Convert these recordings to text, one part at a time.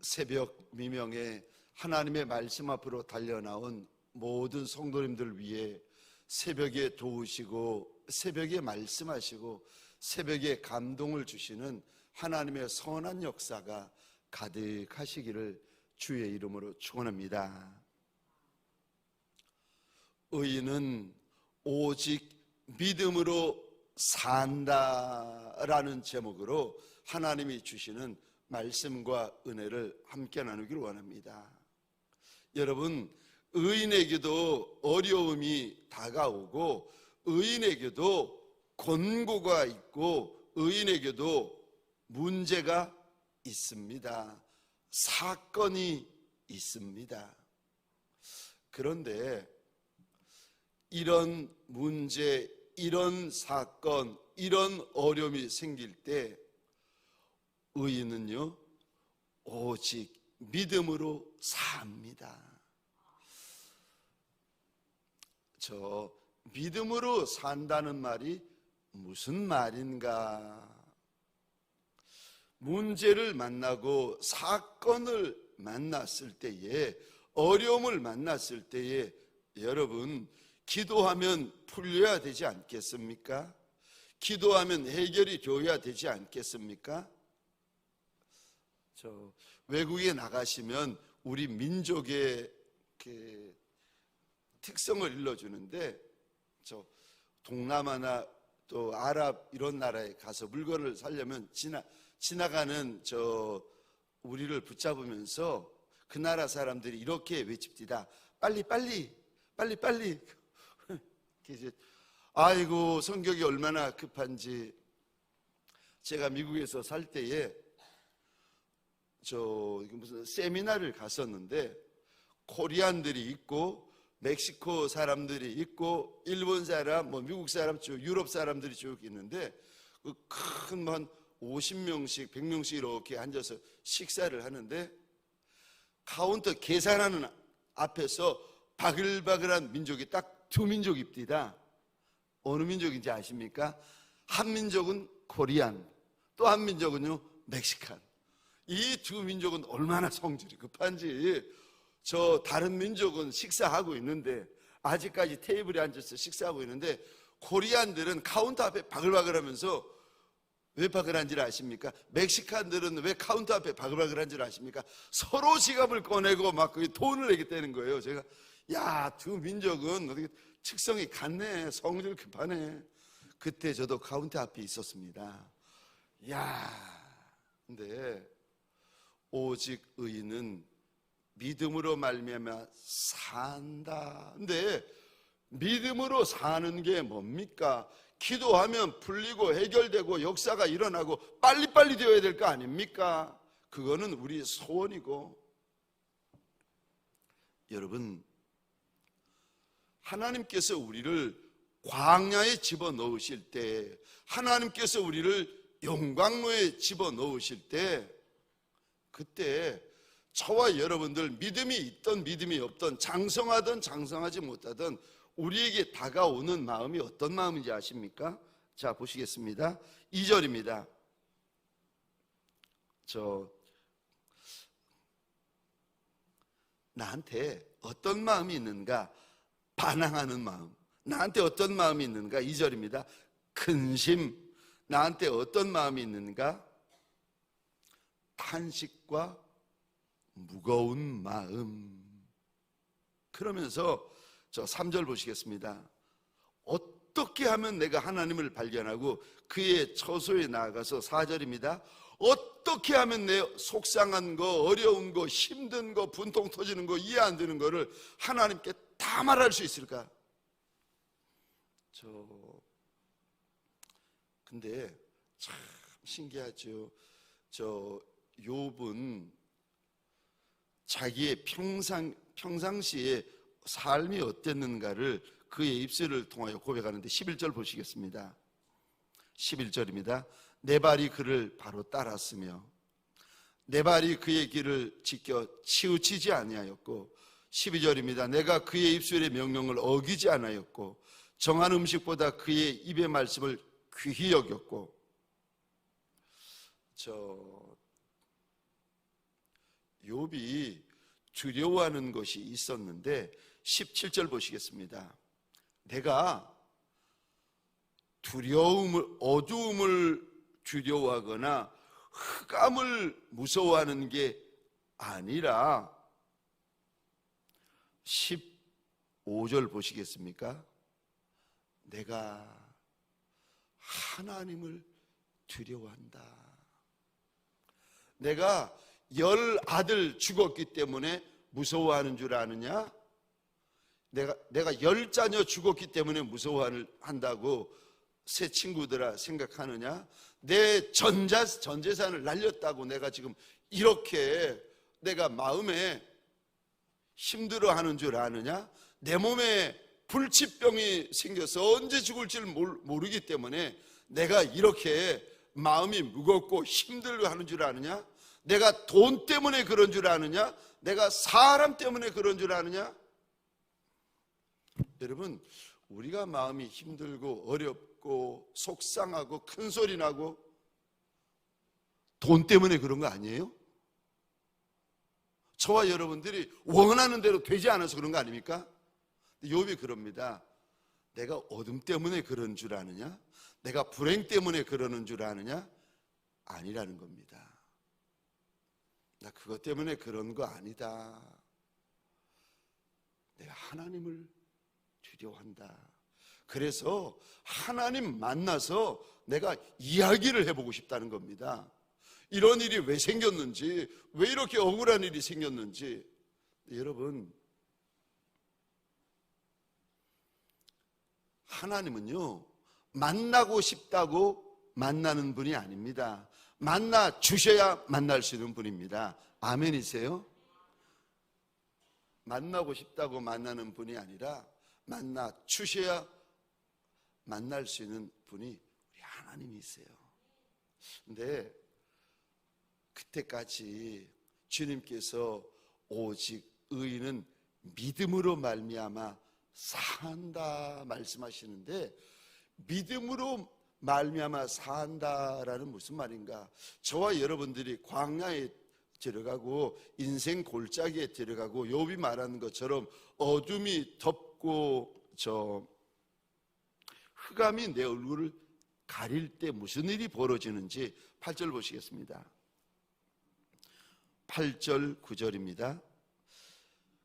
새벽 미명에 하나님의 말씀 앞으로 달려나온 모든 성도님들 위해 새벽에 도우시고 새벽에 말씀하시고 새벽에 감동을 주시는 하나님의 선한 역사가 가득하시기를 주의 이름으로 축원합니다. 의인은 오직 믿음으로 산다라는 제목으로 하나님이 주시는 말씀과 은혜를 함께 나누기를 원합니다. 여러분, 의인에게도 어려움이 다가오고 의인에게도 권고가 있고 의인에게도 문제가 있습니다. 사건이 있습니다. 그런데 이런 문제, 이런 사건, 이런 어려움이 생길 때 의인은요, 오직 믿음으로 삽니다. 저 믿음으로 산다는 말이 무슨 말인가? 문제를 만나고 사건을 만났을 때에, 어려움을 만났을 때에 여러분, 기도하면 풀려야 되지 않겠습니까? 기도하면 해결이 되어야 되지 않겠습니까? 저 외국에 나가시면 우리 민족의 특성을 일러주는데, 저 동남아나 또 아랍 이런 나라에 가서 물건을 사려면 지나가는 저 우리를 붙잡으면서 그 나라 사람들이 이렇게 외칩니다. 빨리 빨리 빨리 빨리. 아이고, 성격이 얼마나 급한지. 제가 미국에서 살 때에 무슨 세미나를 갔었는데 코리안들이 있고 멕시코 사람들이 있고 일본 사람, 미국 사람, 유럽 사람들이 쭉 있는데 그 큰 한 50명씩 100명씩 이렇게 앉아서 식사를 하는데 카운터 계산하는 앞에서 바글바글한 민족이 딱 두 민족입니다. 어느 민족인지 아십니까? 한 민족은 코리안, 또 한 민족은요 멕시칸. 이 두 민족은 얼마나 성질이 급한지. 저 다른 민족은 식사하고 있는데, 아직까지 테이블에 앉아서 식사하고 있는데 코리안들은 카운터 앞에 바글바글하면서, 왜 바글한지를 아십니까? 멕시칸들은 왜 카운터 앞에 바글바글한지를 아십니까? 서로 지갑을 꺼내고 막 돈을 내겠다는 거예요. 제가 두 민족은 어떻게 특성이 같네, 성질 급하네. 그때 저도 카운터 앞에 있었습니다. 근데 오직 의인은 믿음으로 말미암아 산다. 근데 믿음으로 사는 게 뭡니까? 기도하면 풀리고 해결되고 역사가 일어나고 빨리빨리 되어야 될 거 아닙니까? 그거는 우리 소원이고. 여러분, 하나님께서 우리를 광야에 집어넣으실 때, 하나님께서 우리를 용광로에 집어넣으실 때, 그때 저와 여러분들 믿음이 있던 믿음이 없던, 장성하든 장성하지 못하든 우리에게 다가오는 마음이 어떤 마음인지 아십니까? 자, 보시겠습니다. 2절입니다. 나한테 어떤 마음이 있는가? 반항하는 마음. 나한테 어떤 마음이 있는가? 2절입니다. 근심. 나한테 어떤 마음이 있는가? 탄식과 무거운 마음. 그러면서 3절 보시겠습니다. 어떻게 하면 내가 하나님을 발견하고 그의 처소에 나아가서, 4절입니다. 어떻게 하면 내 속상한 거, 어려운 거, 힘든 거, 분통 터지는 거, 이해 안 되는 거를 하나님께 다 말할 수 있을까? 근데 참 신기하죠. 욥은 자기의 평상시에 삶이 어땠는가를 그의 입술을 통하여 고백하는데 11절 보시겠습니다. 11절입니다. 내 발이 그를 바로 따랐으며 내 발이 그의 길을 지켜 치우치지 아니하였고, 12절입니다. 내가 그의 입술의 명령을 어기지 않았고 정한 음식보다 그의 입의 말씀을 귀히 여겼고. 욥이 두려워하는 것이 있었는데 17절 보시겠습니다. 내가 어두움을 두려워하거나 흑암을 무서워하는 게 아니라 15절 보시겠습니까? 내가 하나님을 두려워한다. 내가 10아들 죽었기 때문에 무서워하는 줄 아느냐? 내가 10자녀 죽었기 때문에 무서워한다고 새 친구들아 생각하느냐? 내 전 재산을 날렸다고 내가 지금 이렇게 내가 마음에 힘들어하는 줄 아느냐? 내 몸에 불치병이 생겨서 언제 죽을지를 모르기 때문에 내가 이렇게 마음이 무겁고 힘들고 하는 줄 아느냐? 내가 돈 때문에 그런 줄 아느냐? 내가 사람 때문에 그런 줄 아느냐? 여러분, 우리가 마음이 힘들고 어렵고 속상하고 큰소리 나고 돈 때문에 그런 거 아니에요? 저와 여러분들이 원하는 대로 되지 않아서 그런 거 아닙니까? 욥이 그럽니다. 내가 어둠 때문에 그런 줄 아느냐? 내가 불행 때문에 그러는 줄 아느냐? 아니라는 겁니다. 나 그것 때문에 그런 거 아니다. 내가 하나님을 두려워한다. 그래서 하나님 만나서 내가 이야기를 해보고 싶다는 겁니다. 이런 일이 왜 생겼는지, 왜 이렇게 억울한 일이 생겼는지. 여러분, 하나님은요, 만나고 싶다고 만나는 분이 아닙니다. 만나 주셔야 만날 수 있는 분입니다. 아멘이세요? 만나고 싶다고 만나는 분이 아니라 만나 주셔야 만날 수 있는 분이 우리 하나님이세요. 근데 그때까지 주님께서 오직 의인은 믿음으로 말미암아 산다 말씀하시는데, 믿음으로 말미암아 산다라는 무슨 말인가? 저와 여러분들이 광야에 들어가고 인생 골짜기에 들어가고 욥이 말하는 것처럼 어둠이 덮고 흑암이 내 얼굴을 가릴 때 무슨 일이 벌어지는지 8절 보시겠습니다. 8절 9절입니다.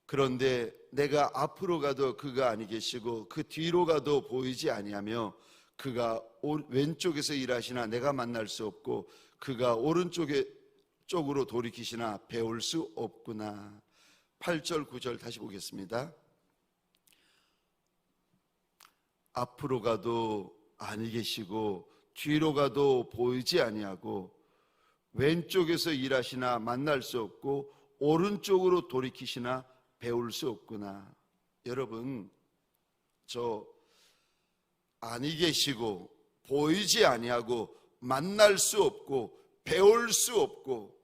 그런데 내가 앞으로 가도 그가 아니 계시고 그 뒤로 가도 보이지 아니하며 그가 왼쪽에서 일하시나 내가 만날 수 없고 그가 오른쪽으로 돌이키시나 배울 수 없구나. 8절 9절 다시 보겠습니다. 앞으로 가도 아니 계시고 뒤로 가도 보이지 아니하고 왼쪽에서 일하시나 만날 수 없고 오른쪽으로 돌이키시나 배울 수 없구나. 여러분, 저 아니 계시고 보이지 아니하고 만날 수 없고 배울 수 없고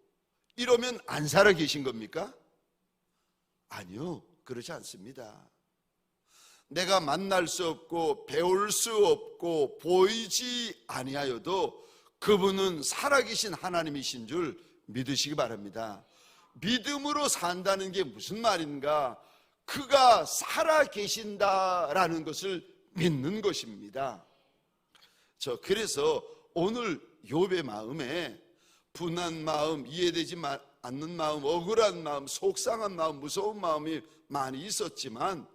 이러면 안 살아 계신 겁니까? 아니요, 그렇지 않습니다. 내가 만날 수 없고 배울 수 없고 보이지 아니하여도 그분은 살아계신 하나님이신 줄 믿으시기 바랍니다. 믿음으로 산다는 게 무슨 말인가? 그가 살아계신다라는 것을 믿는 것입니다. 그래서 오늘 욥의 마음에 분한 마음, 이해되지 않는 마음, 억울한 마음, 속상한 마음, 무서운 마음이 많이 있었지만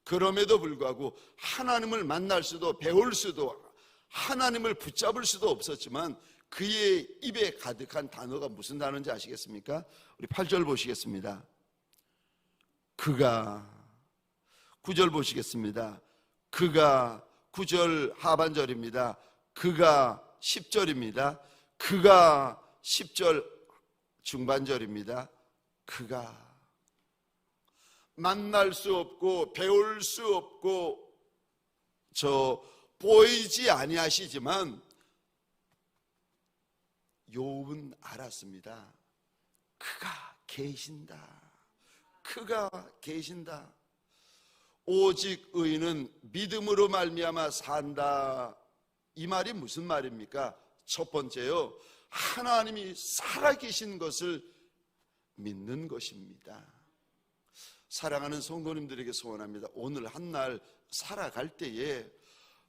그럼에도 불구하고 하나님을 만날 수도 배울 수도 하나님을 붙잡을 수도 없었지만 그의 입에 가득한 단어가 무슨 단어인지 아시겠습니까? 우리 8절 보시겠습니다. 그가 9절 보시겠습니다. 그가 9절 하반절입니다. 그가 10절입니다. 그가 10절 중반절입니다. 그가 만날 수 없고 배울 수 없고 보이지 아니하시지만 욥은 알았습니다. 그가 계신다. 그가 계신다. 오직 의인은 믿음으로 말미암아 산다. 이 말이 무슨 말입니까? 첫 번째요, 하나님이 살아계신 것을 믿는 것입니다. 사랑하는 성도님들에게 소원합니다. 오늘 한 날 살아갈 때에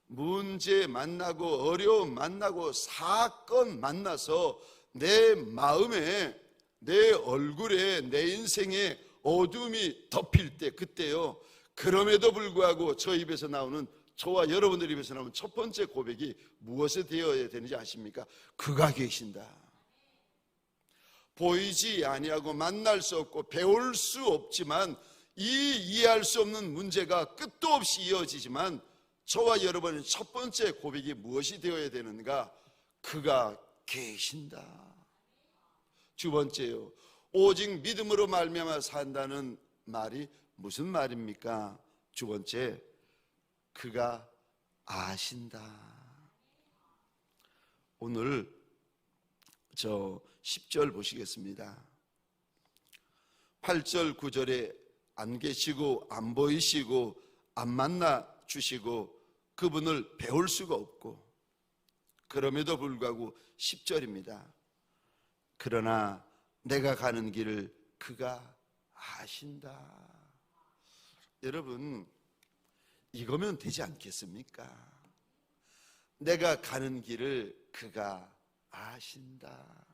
문제 만나고 어려움 만나고 사건 만나서 내 마음에, 내 얼굴에, 내 인생에 어둠이 덮일 때, 그때요, 그럼에도 불구하고 저 입에서 나오는, 저와 여러분들 입에서 나오는 첫 번째 고백이 무엇이 되어야 되는지 아십니까? 그가 계신다. 보이지 아니하고 만날 수 없고 배울 수 없지만, 이 이해할 수 없는 문제가 끝도 없이 이어지지만, 저와 여러분의 첫 번째 고백이 무엇이 되어야 되는가? 그가 계신다. 두 번째요, 오직 믿음으로 말미암아 산다는 말이 무슨 말입니까? 두 번째, 그가 아신다. 오늘 저 10절 보시겠습니다. 8절 9절에 안 계시고 안 보이시고 안 만나 주시고 그분을 배울 수가 없고, 그럼에도 불구하고 10절입니다. 그러나 내가 가는 길을 그가 아신다. 여러분, 이거면 되지 않겠습니까? 내가 가는 길을 그가 아신다.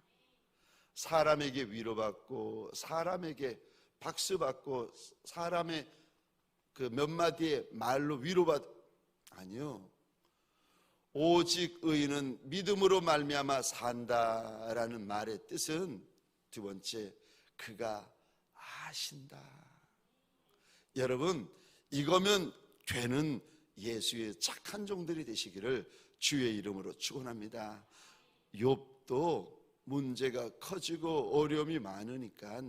사람에게 위로받고, 사람에게 박수받고, 사람의 그 몇 마디의 말로 아니요, 오직 의인은 믿음으로 말미암아 산다라는 말의 뜻은 두 번째, 그가 아신다. 여러분, 이거면 되는 예수의 착한 종들이 되시기를 주의 이름으로 축원합니다. 욥도 문제가 커지고 어려움이 많으니까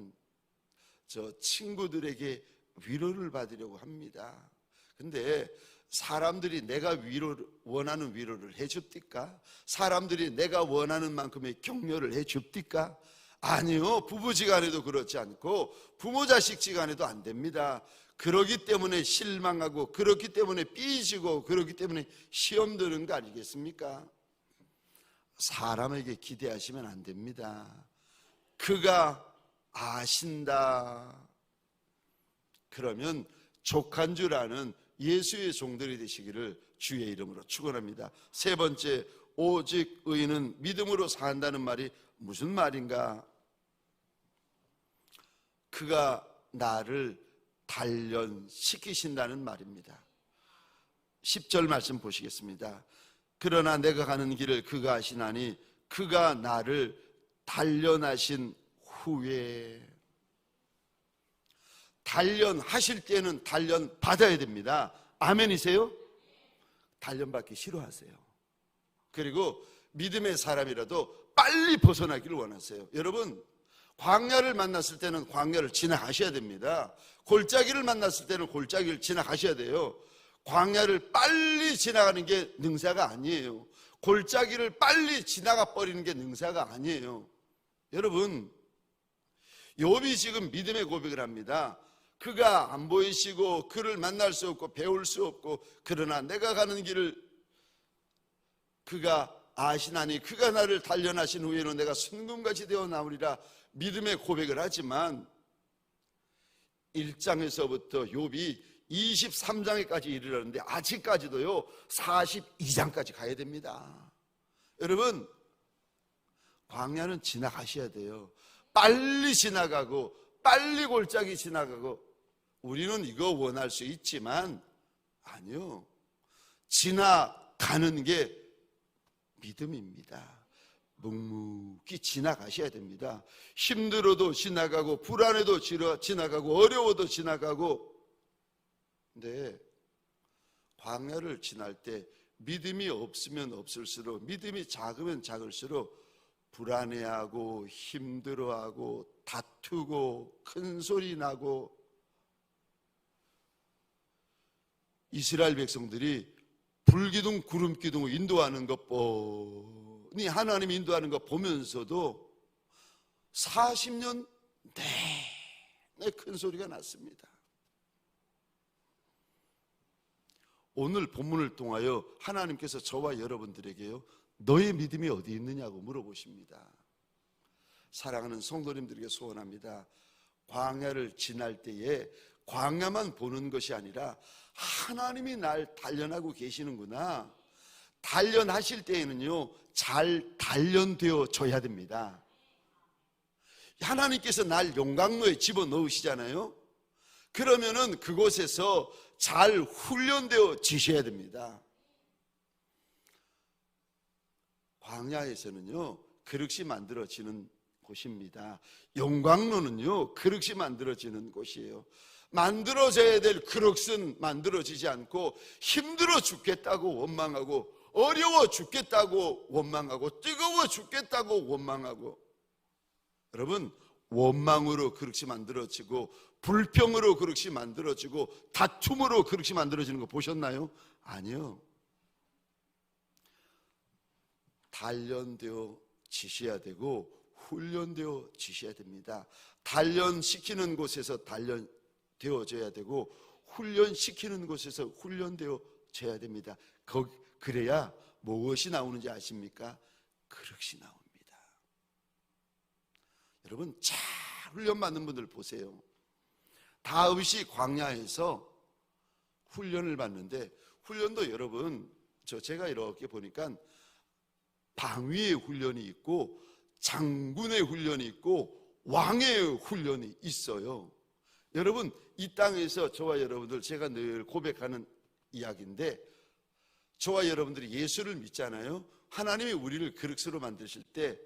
저 친구들에게 위로를 받으려고 합니다. 근데 사람들이 내가 원하는 위로를 해줍니까? 사람들이 내가 원하는 만큼의 격려를 해줍니까? 아니요, 부부지간에도 그렇지 않고 부모 자식지간에도 안 됩니다. 그러기 때문에 실망하고, 그렇기 때문에 삐지고, 그렇기 때문에 시험 드는 거 아니겠습니까? 사람에게 기대하시면 안 됩니다. 그가 아신다. 그러면 족한 줄 아는 예수의 종들이 되시기를 주의 이름으로 축원합니다. 세 번째, 오직 의인은 믿음으로 산다는 말이 무슨 말인가? 그가 나를 단련시키신다는 말입니다. 10절 말씀 보시겠습니다. 그러나 내가 가는 길을 그가 아시나니 그가 나를 단련하신 후에. 단련하실 때는 단련 받아야 됩니다. 아멘이세요? 단련받기 싫어하세요. 그리고 믿음의 사람이라도 빨리 벗어나기를 원하세요. 여러분, 광야를 만났을 때는 광야를 지나가셔야 됩니다. 골짜기를 만났을 때는 골짜기를 지나가셔야 돼요. 광야를 빨리 지나가는 게 능사가 아니에요. 골짜기를 빨리 지나가 버리는 게 능사가 아니에요. 여러분, 욥이 지금 믿음의 고백을 합니다. 그가 안 보이시고 그를 만날 수 없고 배울 수 없고, 그러나 내가 가는 길을 그가 아시나니 그가 나를 단련하신 후에는 내가 순금같이 되어 나오리라 믿음의 고백을 하지만 1장에서부터 욥이 23장에까지 이르렀는데 아직까지도요 42장까지 가야 됩니다. 여러분, 광야는 지나가셔야 돼요. 빨리 지나가고 빨리 골짜기 지나가고. 우리는 이거 원할 수 있지만 아니요, 지나가는 게 믿음입니다. 묵묵히 지나가셔야 됩니다. 힘들어도 지나가고 불안해도 지나가고 어려워도 지나가고. 근데 광야를 지날 때 믿음이 없으면 없을수록, 믿음이 작으면 작을수록 불안해하고 힘들어하고 다투고 큰 소리 나고. 이스라엘 백성들이 불기둥 구름기둥을 인도하는 것 뻔히 하나님이 인도하는 것 보면서도 40년 내내 큰 소리가 났습니다. 오늘 본문을 통하여 하나님께서 저와 여러분들에게요, 너의 믿음이 어디 있느냐고 물어보십니다. 사랑하는 성도님들에게 소원합니다. 광야를 지날 때에 광야만 보는 것이 아니라 하나님이 날 단련하고 계시는구나. 단련하실 때에는요, 잘 단련되어 줘야 됩니다. 하나님께서 날 용광로에 집어넣으시잖아요. 그러면은 그곳에서 잘 훈련되어 지셔야 됩니다. 광야에서는요, 그릇이 만들어지는 곳입니다. 용광로는요, 그릇이 만들어지는 곳이에요. 만들어져야 될 그릇은 만들어지지 않고 힘들어 죽겠다고 원망하고, 어려워 죽겠다고 원망하고, 뜨거워 죽겠다고 원망하고, 여러분, 원망으로 그릇이 만들어지고 불평으로 그릇이 만들어지고 다툼으로 그릇이 만들어지는 거 보셨나요? 아니요. 단련되어 지셔야 되고 훈련되어 지셔야 됩니다. 단련시키는 곳에서 단련되어져야 되고 훈련시키는 곳에서 훈련되어져야 됩니다. 그래야 무엇이 나오는지 아십니까? 그릇이 나옵니다. 여러분, 잘 훈련받는 분들 보세요. 다윗이 광야에서 훈련을 받는데, 훈련도 여러분, 제가 이렇게 보니까 방위의 훈련이 있고 장군의 훈련이 있고 왕의 훈련이 있어요. 여러분, 이 땅에서 저와 여러분들, 제가 늘 고백하는 이야기인데, 저와 여러분들이 예수를 믿잖아요. 하나님이 우리를 그릇으로 만드실 때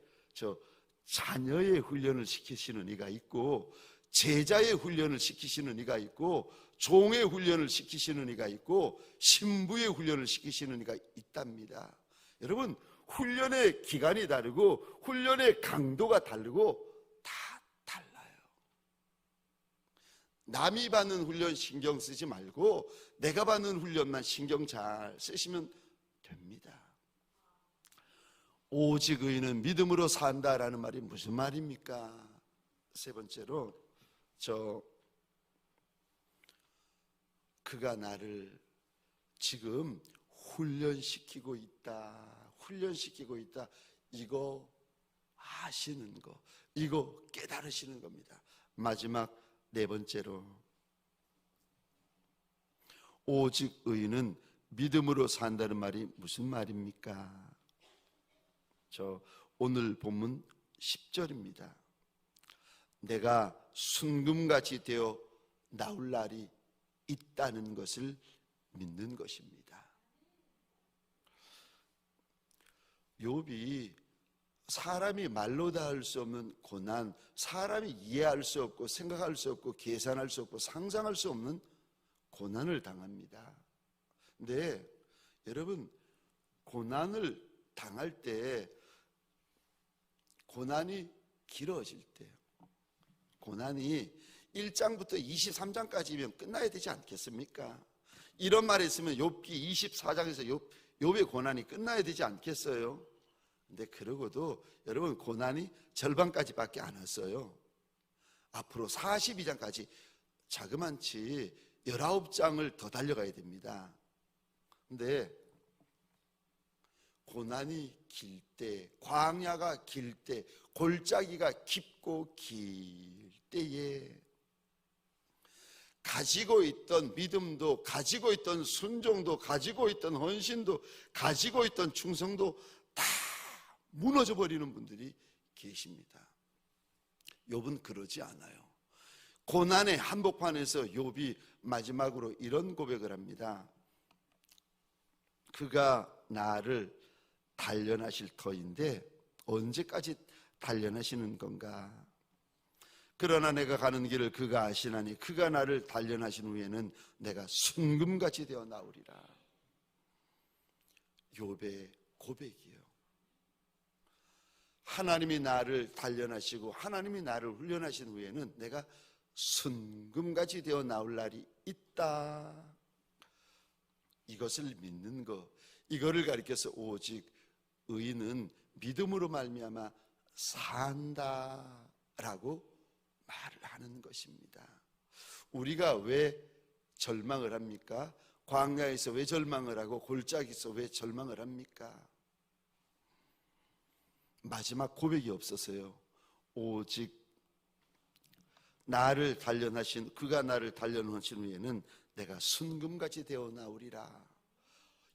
자녀의 훈련을 시키시는 이가 있고, 제자의 훈련을 시키시는 이가 있고, 종의 훈련을 시키시는 이가 있고, 신부의 훈련을 시키시는 이가 있답니다. 여러분, 훈련의 기간이 다르고 훈련의 강도가 다르고 다 달라요. 남이 받는 훈련 신경 쓰지 말고 내가 받는 훈련만 신경 잘 쓰시면 됩니다. 오직 의인은 믿음으로 산다라는 말이 무슨 말입니까? 세 번째로, 그가 나를 지금 훈련시키고 있다. 이거 아시는 거, 이거 깨달으시는 겁니다. 마지막 네 번째로, 오직 의인은 믿음으로 산다는 말이 무슨 말입니까? 오늘 본문 10절입니다. 내가 순금같이 되어 나올 날이 있다는 것을 믿는 것입니다. 욥이 사람이 말로 다 할 수 없는 고난, 사람이 이해할 수 없고 생각할 수 없고 계산할 수 없고 상상할 수 없는 고난을 당합니다. 근데 여러분, 고난을 당할 때, 고난이 길어질 때, 고난이 1장부터 23장까지면 끝나야 되지 않겠습니까? 이런 말이 있으면 욥기 24장에서 욥의 고난이 끝나야 되지 않겠어요? 근데 그러고도 여러분, 고난이 절반까지밖에 안 왔어요. 앞으로 42장까지 자그만치 19장을 더 달려가야 됩니다. 근데 고난이 길 때, 광야가 길 때, 골짜기가 깊고 길 때에 가지고 있던 믿음도, 가지고 있던 순종도, 가지고 있던 헌신도, 가지고 있던 충성도 다 무너져 버리는 분들이 계십니다. 욥은 그러지 않아요. 고난의 한복판에서 욥이 마지막으로 이런 고백을 합니다. 그가 나를 단련하실 터인데 언제까지 단련하시는 건가? 그러나 내가 가는 길을 그가 아시나니 그가 나를 단련하신 후에는 내가 순금같이 되어 나오리라. 욥의 고백이에요. 하나님이 나를 단련하시고 하나님이 나를 훈련하신 후에는 내가 순금같이 되어 나올 날이 있다. 이것을 믿는 것, 이거를 가리켜서 오직 의인은 믿음으로 말미암아 산다라고 말을 하는 것입니다. 우리가 왜 절망을 합니까? 광야에서 왜 절망을 하고 골짜기에서 왜 절망을 합니까? 마지막 고백이 없어서요. 오직 나를 단련하신 그가 나를 단련하신 후에는 내가 순금같이 되어 나오리라.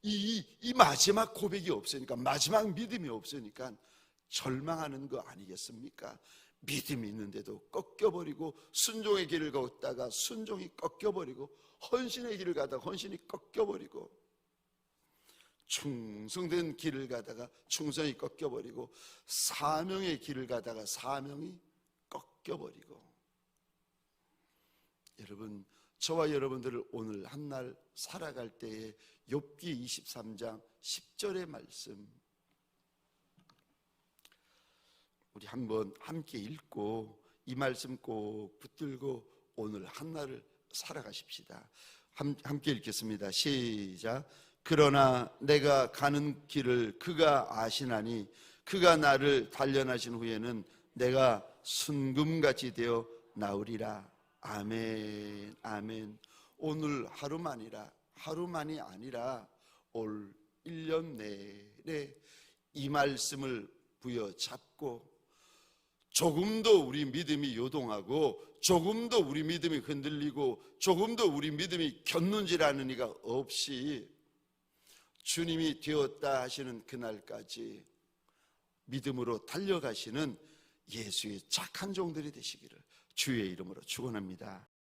이 마지막 고백이 없으니까, 마지막 믿음이 없으니까 절망하는 거 아니겠습니까? 믿음이 있는데도 꺾여버리고, 순종의 길을 걷다가 순종이 꺾여버리고, 헌신의 길을 가다가 헌신이 꺾여버리고, 충성된 길을 가다가 충성이 꺾여버리고, 사명의 길을 가다가 사명이 꺾여버리고. 여러분, 저와 여러분들을 오늘 한날 살아갈 때에 욥기 23장 10절의 말씀 우리 한번 함께 읽고 이 말씀 꼭 붙들고 오늘 한날을 살아가십시다. 함께 읽겠습니다. 시작. 그러나 내가 가는 길을 그가 아시나니 그가 나를 단련하신 후에는 내가 순금같이 되어 나으리라. 아멘, 아멘. 오늘 하루만이 아니라 올 1년 내내 이 말씀을 부여잡고 조금도 우리 믿음이 요동하고 조금도 우리 믿음이 흔들리고 조금도 우리 믿음이 곁눈질하는 이가 없이 주님이 되었다 하시는 그날까지 믿음으로 달려가시는 예수의 착한 종들이 되시기를 주의 이름으로 축원합니다.